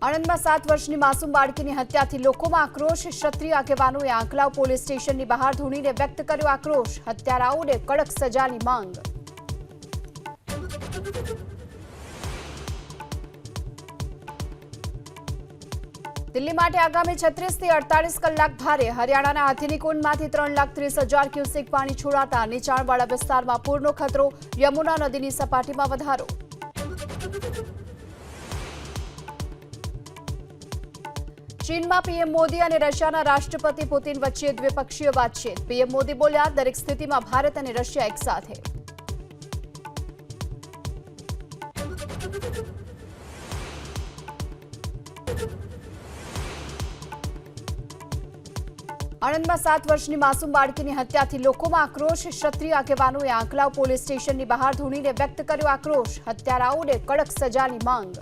આણંદમાં 7 વર્ષની માસૂમ બાળકીની હત્યાથી લોકોમાં આક્રોશ। ક્ષત્રિય આગેવાનોએ આંકલાવ પોલીસ સ્ટેશનની બહાર ધૂણીને વ્યક્ત કર્યો આક્રોશ। હત્યારાઓને કડક સજાની માંગ। દિલ્હી માટે આગામી 36 થી 48 કલાક ભારે। હરિયાણાના હાથીની કુંડમાંથી 3,30,000 ક્યુસેક પાણી છોડાતા નીચાણવાળા વિસ્તારમાં પૂરનો ખતરો। યમુના નદીની સપાટીમાં વધારો। ચીનમાં પીએમ મોદી અને રશિયાના રાષ્ટ્રપતિ પુતિન વચ્ચે દ્વિપક્ષીય વાતચીત। પીએમ મોદી બોલ્યા, દરેક સ્થિતિમાં ભારત અને રશિયા એક સાથે। આણંદમાં 7 વર્ષની માસૂમ બાળકીની હત્યાથી લોકોમાં આક્રોશ। ક્ષત્રિય આગેવાનોએ આંકલાવ પોલીસ સ્ટેશનની બહાર ધૂણીને વ્યક્ત કર્યો આક્રોશ। હત્યારાઓને કડક સજાની માંગ।